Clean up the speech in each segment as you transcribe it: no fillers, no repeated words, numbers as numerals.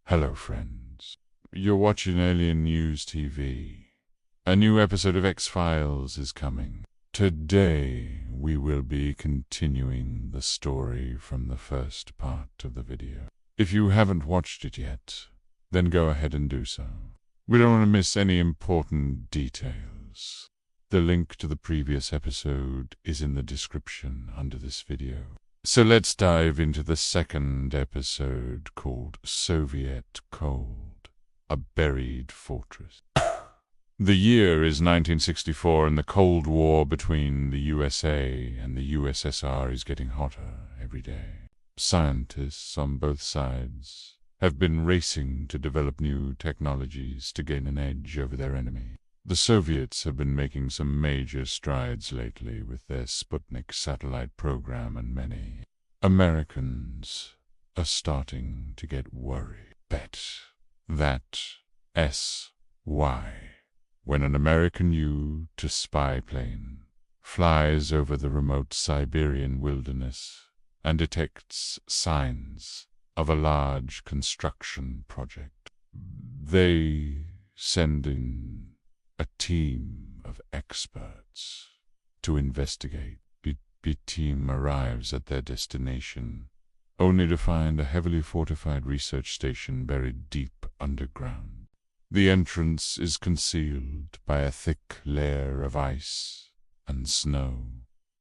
Hello, friends. You're watching Alien News TV. A new episode of X-Files is coming. Today, we will be continuing the story from the first part of the video. If you haven't watched it yet, then go ahead and do so. We don't want to miss any important details. The link to the previous episode is in the description under this video. So let's dive into the second episode called Soviet Cold, a Buried Fortress. The year is 1964 and the Cold War between the USA and the USSR is getting hotter every day. Scientists on both sides have been racing to develop new technologies to gain an edge over their enemy. The Soviets have been making some major strides lately with their Sputnik satellite program, and many Americans are starting to get worried. Bet that SY, when an American U-2 spy plane flies over the remote Siberian wilderness and detects signs of a large construction project, they send in a team of experts to investigate. The team arrives at their destination, only to find a heavily fortified research station buried deep underground. The entrance is concealed by a thick layer of ice and snow,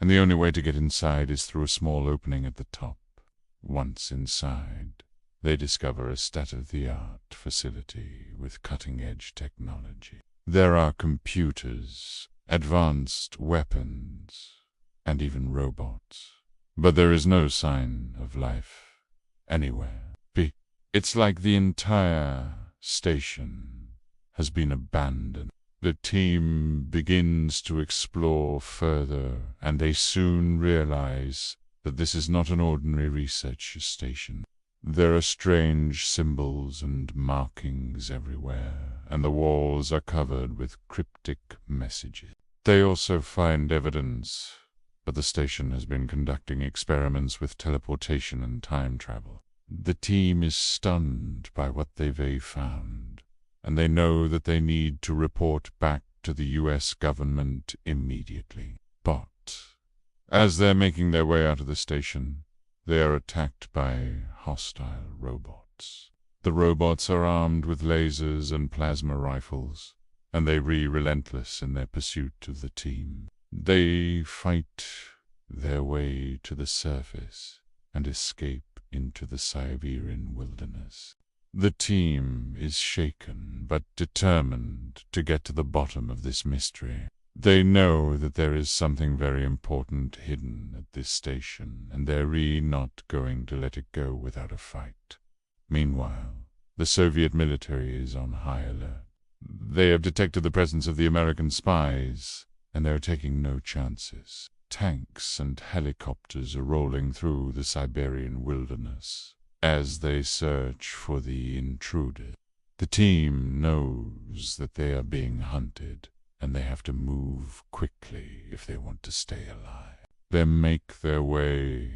and the only way to get inside is through a small opening at the top. Once inside, they discover a state-of-the-art facility with cutting-edge technology. There are computers, advanced weapons, and even robots. But there is no sign of life anywhere. It's like the entire station has been abandoned. The team begins to explore further, and they soon realize that this is not an ordinary research station. There are strange symbols and markings everywhere, and the walls are covered with cryptic messages. They also find evidence that the station has been conducting experiments with teleportation and time travel. The team is stunned by what they've found, and they know that they need to report back to the U.S. government immediately. But as they're making their way out of the station, they are attacked by hostile robots. The robots are armed with lasers and plasma rifles, and they are relentless in their pursuit of the team. They fight their way to the surface and escape into the Siberian wilderness. The team is shaken but determined to get to the bottom of this mystery. They know that there is something very important hidden at this station, and they're really not going to let it go without a fight. Meanwhile, the Soviet military is on high alert. They have detected the presence of the American spies, and they're taking no chances. Tanks and helicopters are rolling through the Siberian wilderness as they search for the intruders. The team knows that they are being hunted, and they have to move quickly if they want to stay alive. They make their way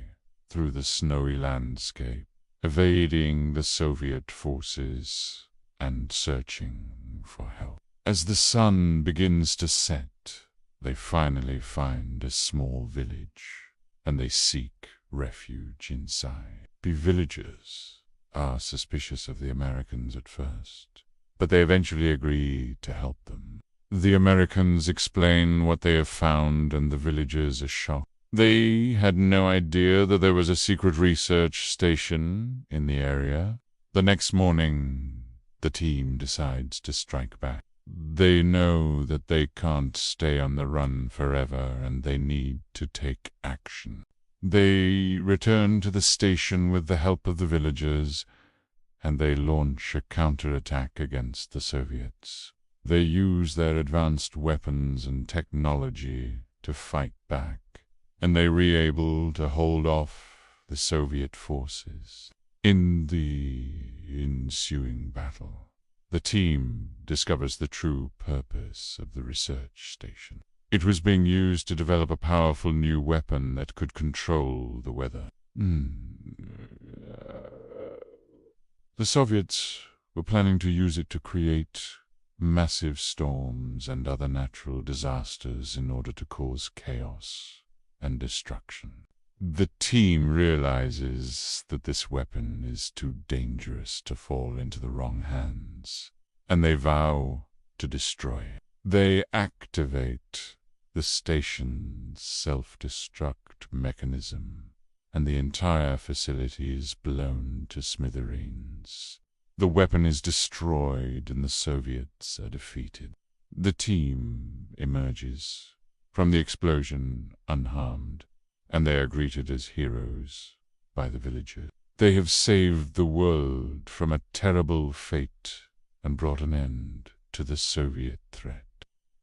through the snowy landscape, evading the Soviet forces and searching for help. As the sun begins to set, they finally find a small village, and they seek refuge inside. The villagers are suspicious of the Americans at first, but they eventually agree to help them. The Americans explain what they have found, and the villagers are shocked. They had no idea that there was a secret research station in the area. The next morning, the team decides to strike back. They know that they can't stay on the run forever, and they need to take action. They return to the station with the help of the villagers, and they launch a counterattack against the Soviets. They use their advanced weapons and technology to fight back, and they are able to hold off the Soviet forces. In the ensuing battle, the team discovers the true purpose of the research station. It was being used to develop a powerful new weapon that could control the weather. The Soviets were planning to use it to create massive storms and other natural disasters in order to cause chaos and destruction. The team realizes that this weapon is too dangerous to fall into the wrong hands, and they vow to destroy it. They activate the station's self-destruct mechanism, and the entire facility is blown to smithereens. The weapon is destroyed and the Soviets are defeated. The team emerges from the explosion unharmed, and they are greeted as heroes by the villagers. They have saved the world from a terrible fate and brought an end to the Soviet threat.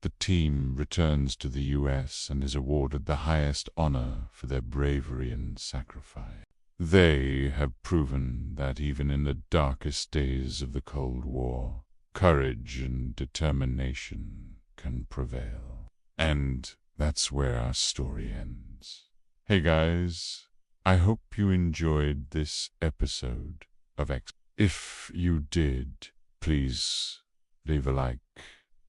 The team returns to the US and is awarded the highest honor for their bravery and sacrifice. They have proven that even in the darkest days of the Cold War, courage and determination can prevail. And that's where our story ends. Hey guys, I hope you enjoyed this episode of X. If you did, please leave a like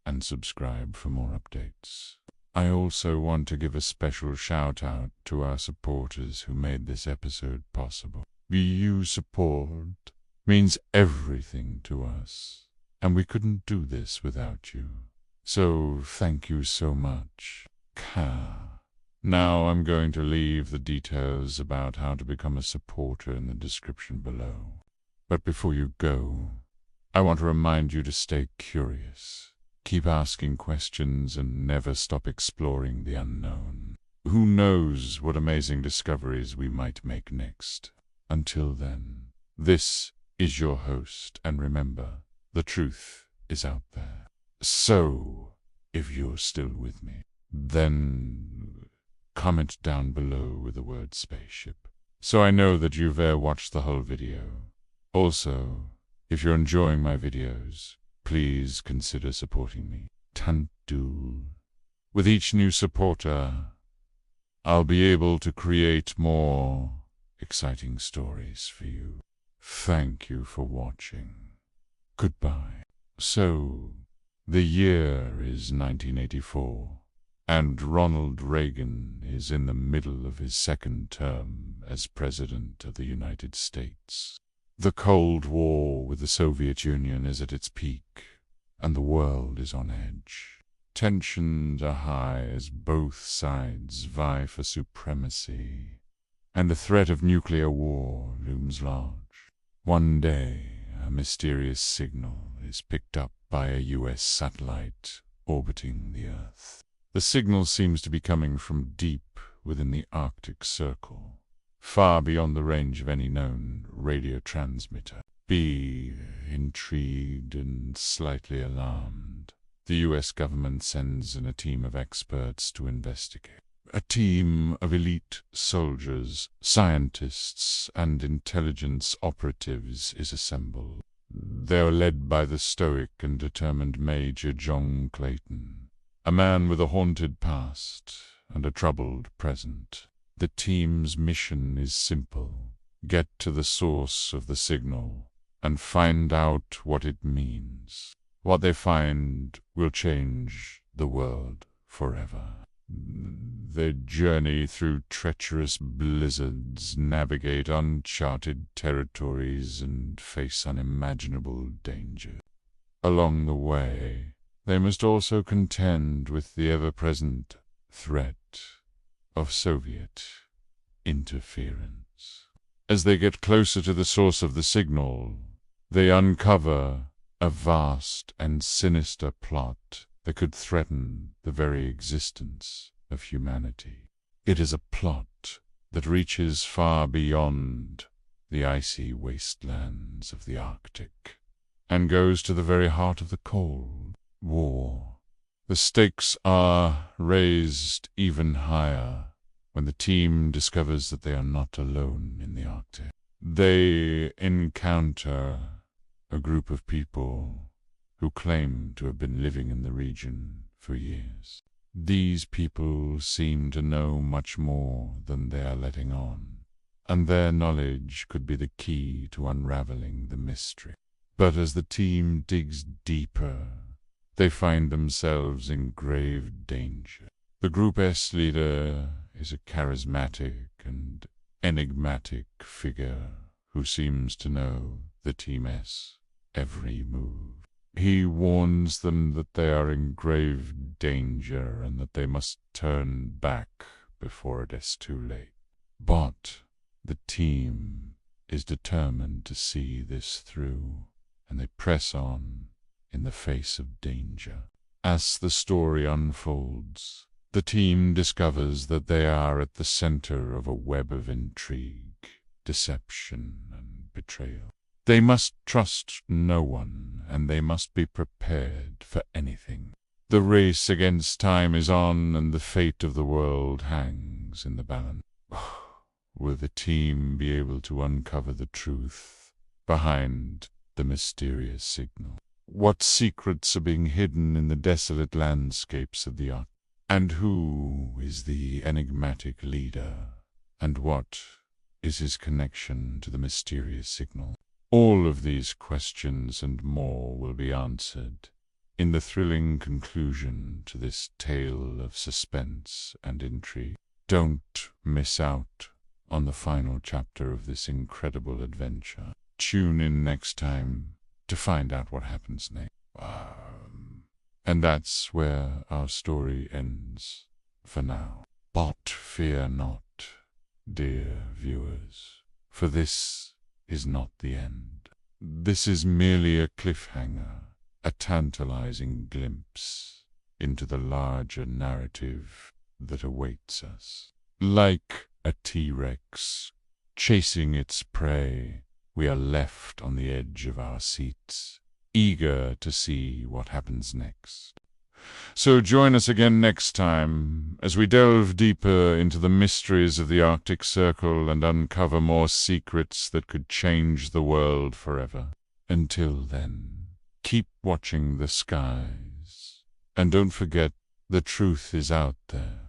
and subscribe for more updates. I also want to give a special shout out to our supporters who made this episode possible. Your support means everything to us, and we couldn't do this without you. So thank you so much. Now I'm going to leave the details about how to become a supporter in the description below. But before you go, I want to remind you to stay curious. Keep asking questions and never stop exploring the unknown. Who knows what amazing discoveries we might make next? Until then, this is your host, and remember, the truth is out there. So, if you're still with me, then comment down below with the word spaceship, so I know that you've watched the whole video. Also, if you're enjoying my videos, please consider supporting me. Tantu. With each new supporter, I'll be able to create more exciting stories for you. Thank you for watching. Goodbye. So, the year is 1984, and Ronald Reagan is in the middle of his second term as President of the United States. The Cold War with the Soviet Union is at its peak, and the world is on edge. Tensions are high as both sides vie for supremacy, and the threat of nuclear war looms large. One day, a mysterious signal is picked up by a US satellite orbiting the Earth. The signal seems to be coming from deep within the Arctic Circle, far beyond the range of any known radio transmitter. Be intrigued and slightly alarmed. The US government sends in a team of experts to investigate. A team of elite soldiers, scientists, and intelligence operatives is assembled. They are led by the stoic and determined Major John Clayton, a man with a haunted past and a troubled present. The team's mission is simple: get to the source of the signal and find out what it means. What they find will change the world forever. They journey through treacherous blizzards, navigate uncharted territories, and face unimaginable danger. Along the way, they must also contend with the ever-present threat of Soviet interference. As they get closer to the source of the signal, they uncover a vast and sinister plot that could threaten the very existence of humanity. It is a plot that reaches far beyond the icy wastelands of the Arctic and goes to the very heart of the Cold War. The stakes are raised even higher when the team discovers that they are not alone in the Arctic. They encounter a group of people who claim to have been living in the region for years. These people seem to know much more than they are letting on. and their knowledge could be the key to unraveling the mystery. But as the team digs deeper, they find themselves in grave danger. The Group S leader is a charismatic and enigmatic figure who seems to know the Team S every move. He warns them that they are in grave danger and that they must turn back before it is too late. But the team is determined to see this through, and they press on in the face of danger. As the story unfolds, the team discovers that they are at the center of a web of intrigue, deception, and betrayal. They must trust no one, and they must be prepared for anything. The race against time is on, and the fate of the world hangs in the balance. Will the team be able to uncover the truth behind the mysterious signal? What secrets are being hidden in the desolate landscapes of the Arctic? And who is the enigmatic leader? And what is his connection to the mysterious signal? All of these questions and more will be answered in the thrilling conclusion to this tale of suspense and intrigue. Don't miss out on the final chapter of this incredible adventure. Tune in next time to find out what happens next. And that's where our story ends for now. But fear not, dear viewers, for this is not the end. This is merely a cliffhanger, a tantalizing glimpse into the larger narrative that awaits us. Like a T-Rex chasing its prey, we are left on the edge of our seats, eager to see what happens next. So join us again next time as we delve deeper into the mysteries of the Arctic Circle and uncover more secrets that could change the world forever. Until then, keep watching the skies, and don't forget the truth is out there.